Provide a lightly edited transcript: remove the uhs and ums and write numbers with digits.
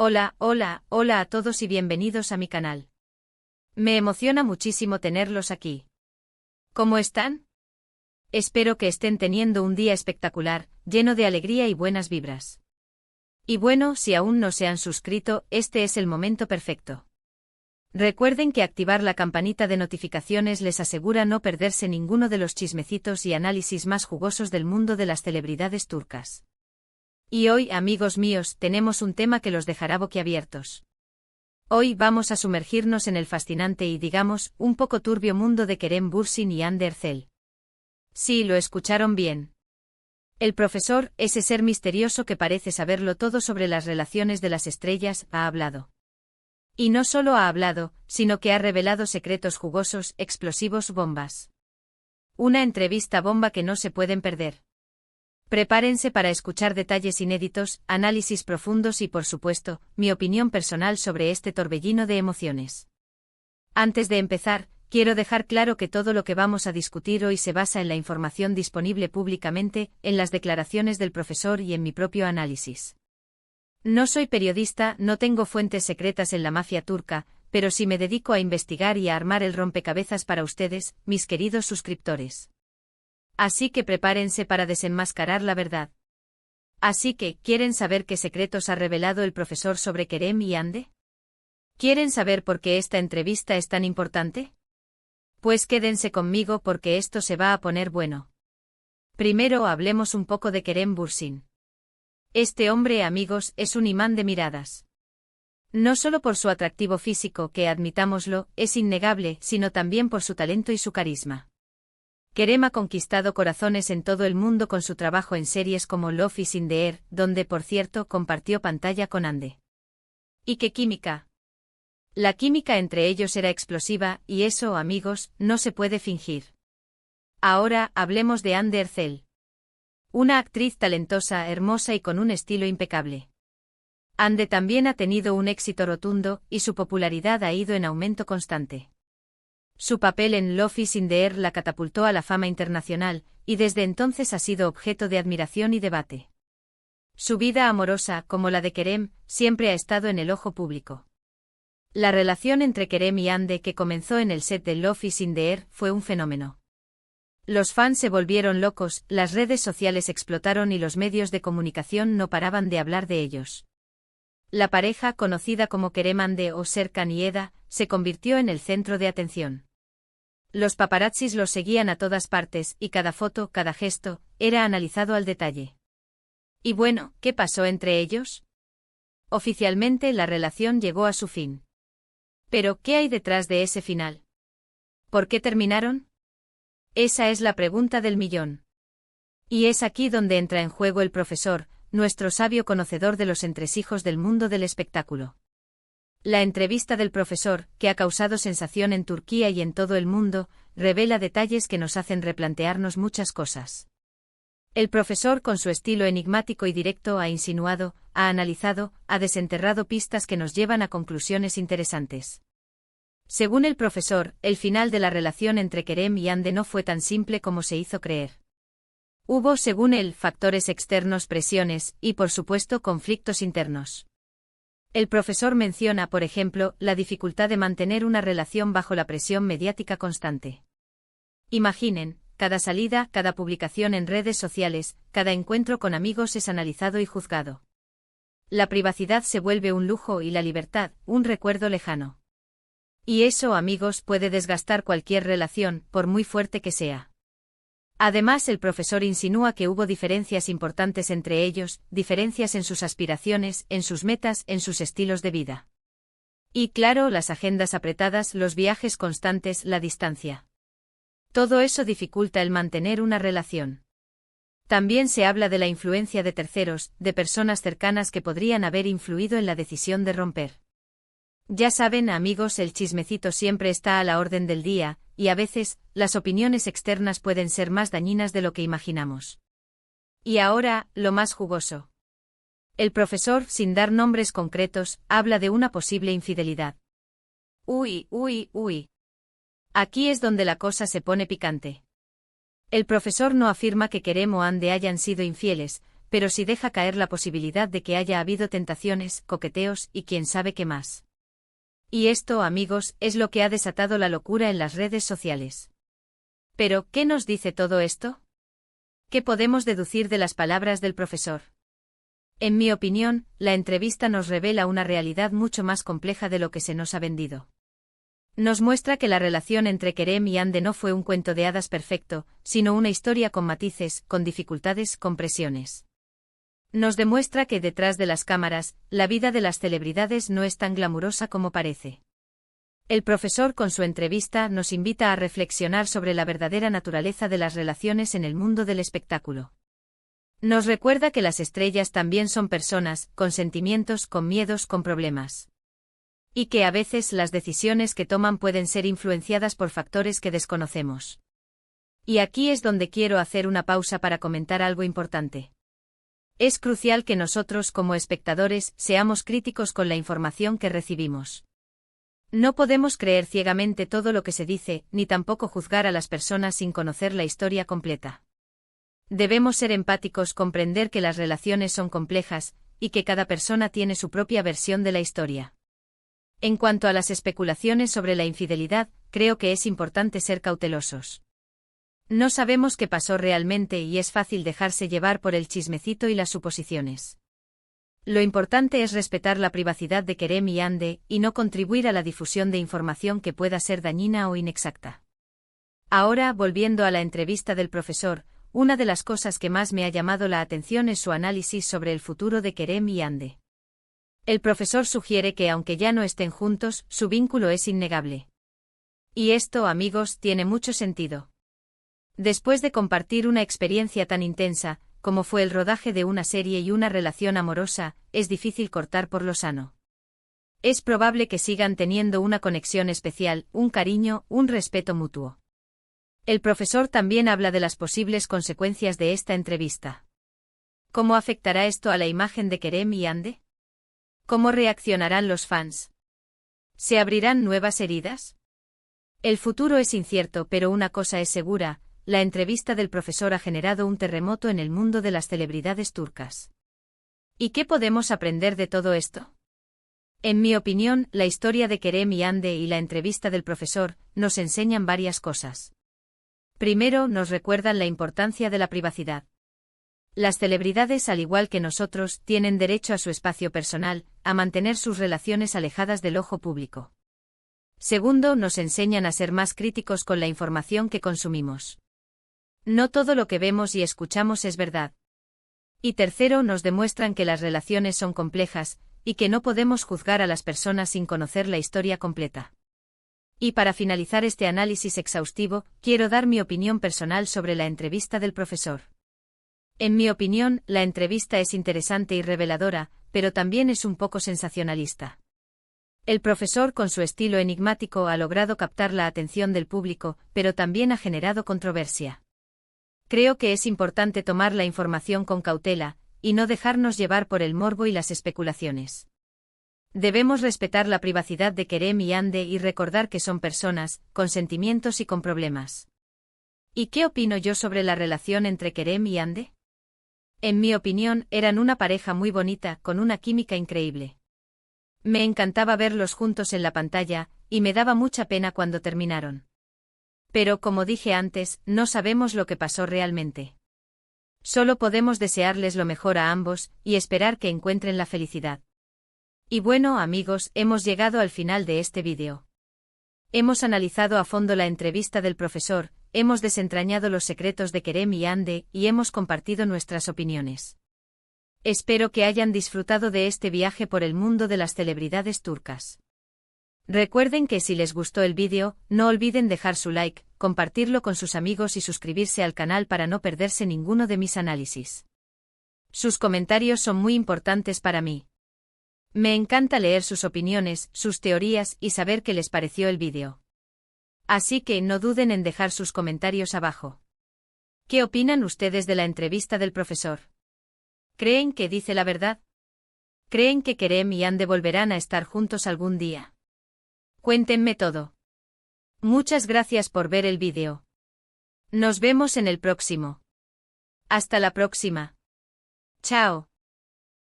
Hola, hola, hola a todos y bienvenidos a mi canal. Me emociona muchísimo tenerlos aquí. ¿Cómo están? Espero que estén teniendo un día espectacular, lleno de alegría y buenas vibras. Y bueno, si aún no se han suscrito, este es el momento perfecto. Recuerden que activar la campanita de notificaciones les asegura no perderse ninguno de los chismecitos y análisis más jugosos del mundo de las celebridades turcas. Y hoy, amigos míos, tenemos un tema que los dejará boquiabiertos. Hoy vamos a sumergirnos en el fascinante y, digamos, un poco turbio mundo de Kerem Bürsin y Hande Erçel. Sí, lo escucharon bien. El profesor, ese ser misterioso que parece saberlo todo sobre las relaciones de las estrellas, ha hablado. Y no solo ha hablado, sino que ha revelado secretos jugosos, explosivos, bombas. Una entrevista bomba que no se pueden perder. Prepárense para escuchar detalles inéditos, análisis profundos y, por supuesto, mi opinión personal sobre este torbellino de emociones. Antes de empezar, quiero dejar claro que todo lo que vamos a discutir hoy se basa en la información disponible públicamente, en las declaraciones del profesor y en mi propio análisis. No soy periodista, no tengo fuentes secretas en la mafia turca, pero sí me dedico a investigar y a armar el rompecabezas para ustedes, mis queridos suscriptores. Así que prepárense para desenmascarar la verdad. Así que, ¿quieren saber qué secretos ha revelado el profesor sobre Kerem y Hande? ¿Quieren saber por qué esta entrevista es tan importante? Pues quédense conmigo porque esto se va a poner bueno. Primero hablemos un poco de Kerem Bürsin. Este hombre, amigos, es un imán de miradas. No solo por su atractivo físico, que admitámoslo, es innegable, sino también por su talento y su carisma. Kerem ha conquistado corazones en todo el mundo con su trabajo en series como Love is in the Air, donde por cierto compartió pantalla con Hande. ¿Y qué química? La química entre ellos era explosiva, y eso, amigos, no se puede fingir. Ahora, hablemos de Hande Erçel. Una actriz talentosa, hermosa y con un estilo impecable. Hande también ha tenido un éxito rotundo, y su popularidad ha ido en aumento constante. Su papel en Love is in the Air la catapultó a la fama internacional, y desde entonces ha sido objeto de admiración y debate. Su vida amorosa, como la de Kerem, siempre ha estado en el ojo público. La relación entre Kerem y Hande, que comenzó en el set de Love is in the Air, fue un fenómeno. Los fans se volvieron locos, las redes sociales explotaron y los medios de comunicación no paraban de hablar de ellos. La pareja, conocida como Kerem Hande o Serkan y Eda, se convirtió en el centro de atención. Los paparazzis los seguían a todas partes, y cada foto, cada gesto, era analizado al detalle. Y bueno, ¿qué pasó entre ellos? Oficialmente la relación llegó a su fin. Pero, ¿qué hay detrás de ese final? ¿Por qué terminaron? Esa es la pregunta del millón. Y es aquí donde entra en juego el profesor, nuestro sabio conocedor de los entresijos del mundo del espectáculo. La entrevista del profesor, que ha causado sensación en Turquía y en todo el mundo, revela detalles que nos hacen replantearnos muchas cosas. El profesor, con su estilo enigmático y directo, ha insinuado, ha analizado, ha desenterrado pistas que nos llevan a conclusiones interesantes. Según el profesor, el final de la relación entre Kerem y Hande no fue tan simple como se hizo creer. Hubo, según él, factores externos, presiones, y por supuesto conflictos internos. El profesor menciona, por ejemplo, la dificultad de mantener una relación bajo la presión mediática constante. Imaginen, cada salida, cada publicación en redes sociales, cada encuentro con amigos es analizado y juzgado. La privacidad se vuelve un lujo y la libertad, un recuerdo lejano. Y eso, amigos, puede desgastar cualquier relación, por muy fuerte que sea. Además, el profesor insinúa que hubo diferencias importantes entre ellos, diferencias en sus aspiraciones, en sus metas, en sus estilos de vida. Y claro, las agendas apretadas, los viajes constantes, la distancia. Todo eso dificulta el mantener una relación. También se habla de la influencia de terceros, de personas cercanas que podrían haber influido en la decisión de romper. Ya saben, amigos, el chismecito siempre está a la orden del día, y a veces, las opiniones externas pueden ser más dañinas de lo que imaginamos. Y ahora, lo más jugoso. El profesor, sin dar nombres concretos, habla de una posible infidelidad. Uy, uy, uy. Aquí es donde la cosa se pone picante. El profesor no afirma que Kerem o Hande hayan sido infieles, pero sí deja caer la posibilidad de que haya habido tentaciones, coqueteos y quién sabe qué más. Y esto, amigos, es lo que ha desatado la locura en las redes sociales. Pero, ¿qué nos dice todo esto? ¿Qué podemos deducir de las palabras del profesor? En mi opinión, la entrevista nos revela una realidad mucho más compleja de lo que se nos ha vendido. Nos muestra que la relación entre Kerem y Hande no fue un cuento de hadas perfecto, sino una historia con matices, con dificultades, con presiones. Nos demuestra que detrás de las cámaras, la vida de las celebridades no es tan glamurosa como parece. El profesor con su entrevista nos invita a reflexionar sobre la verdadera naturaleza de las relaciones en el mundo del espectáculo. Nos recuerda que las estrellas también son personas, con sentimientos, con miedos, con problemas. Y que a veces las decisiones que toman pueden ser influenciadas por factores que desconocemos. Y aquí es donde quiero hacer una pausa para comentar algo importante. Es crucial que nosotros como espectadores seamos críticos con la información que recibimos. No podemos creer ciegamente todo lo que se dice, ni tampoco juzgar a las personas sin conocer la historia completa. Debemos ser empáticos, comprender que las relaciones son complejas, y que cada persona tiene su propia versión de la historia. En cuanto a las especulaciones sobre la infidelidad, creo que es importante ser cautelosos. No sabemos qué pasó realmente y es fácil dejarse llevar por el chismecito y las suposiciones. Lo importante es respetar la privacidad de Kerem y Hande y no contribuir a la difusión de información que pueda ser dañina o inexacta. Ahora, volviendo a la entrevista del profesor, una de las cosas que más me ha llamado la atención es su análisis sobre el futuro de Kerem y Hande. El profesor sugiere que aunque ya no estén juntos, su vínculo es innegable. Y esto, amigos, tiene mucho sentido. Después de compartir una experiencia tan intensa, como fue el rodaje de una serie y una relación amorosa, es difícil cortar por lo sano. Es probable que sigan teniendo una conexión especial, un cariño, un respeto mutuo. El profesor también habla de las posibles consecuencias de esta entrevista. ¿Cómo afectará esto a la imagen de Kerem y Hande? ¿Cómo reaccionarán los fans? ¿Se abrirán nuevas heridas? El futuro es incierto, pero una cosa es segura: la entrevista del profesor ha generado un terremoto en el mundo de las celebridades turcas. ¿Y qué podemos aprender de todo esto? En mi opinión, la historia de Kerem y Hande y la entrevista del profesor nos enseñan varias cosas. Primero, nos recuerdan la importancia de la privacidad. Las celebridades, al igual que nosotros, tienen derecho a su espacio personal, a mantener sus relaciones alejadas del ojo público. Segundo, nos enseñan a ser más críticos con la información que consumimos. No todo lo que vemos y escuchamos es verdad. Y tercero, nos demuestran que las relaciones son complejas, y que no podemos juzgar a las personas sin conocer la historia completa. Y para finalizar este análisis exhaustivo, quiero dar mi opinión personal sobre la entrevista del profesor. En mi opinión, la entrevista es interesante y reveladora, pero también es un poco sensacionalista. El profesor, con su estilo enigmático, ha logrado captar la atención del público, pero también ha generado controversia. Creo que es importante tomar la información con cautela, y no dejarnos llevar por el morbo y las especulaciones. Debemos respetar la privacidad de Kerem y Hande y recordar que son personas, con sentimientos y con problemas. ¿Y qué opino yo sobre la relación entre Kerem y Hande? En mi opinión, eran una pareja muy bonita, con una química increíble. Me encantaba verlos juntos en la pantalla, y me daba mucha pena cuando terminaron. Pero como dije antes, no sabemos lo que pasó realmente. Solo podemos desearles lo mejor a ambos, y esperar que encuentren la felicidad. Y bueno, amigos, hemos llegado al final de este vídeo. Hemos analizado a fondo la entrevista del profesor, hemos desentrañado los secretos de Kerem y Hande, y hemos compartido nuestras opiniones. Espero que hayan disfrutado de este viaje por el mundo de las celebridades turcas. Recuerden que si les gustó el vídeo, no olviden dejar su like, compartirlo con sus amigos y suscribirse al canal para no perderse ninguno de mis análisis. Sus comentarios son muy importantes para mí. Me encanta leer sus opiniones, sus teorías y saber qué les pareció el vídeo. Así que no duden en dejar sus comentarios abajo. ¿Qué opinan ustedes de la entrevista del profesor? ¿Creen que dice la verdad? ¿Creen que Kerem y Hande volverán a estar juntos algún día? Cuéntenme todo. Muchas gracias por ver el vídeo. Nos vemos en el próximo. Hasta la próxima. Chao.